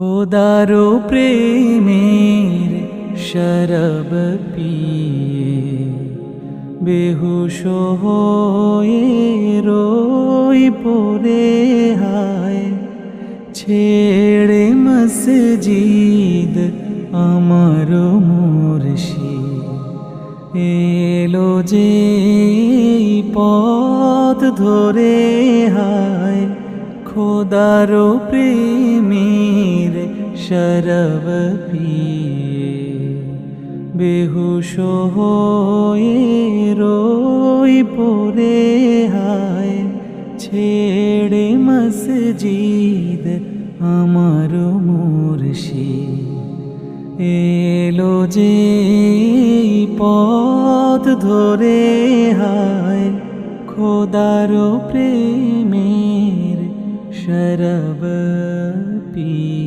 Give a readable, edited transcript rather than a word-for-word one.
খোদারো প্রেমের শরব পিয়ে বেহুশ হয়ে রোই পড়ে হায় ছেড়ে মসজিদ আমার মুর্শিদ এলো যে পথ ধরে হায় খোদারো প্রেমের শরব পিয়ে বেহুশ হয়ে রোই পড়ে হায় ছেড়ে মসজিদ আমার মুর্শিদ এলো যে পথ ধরে হায় খোদারো প্রেমের শরব পিয়ে।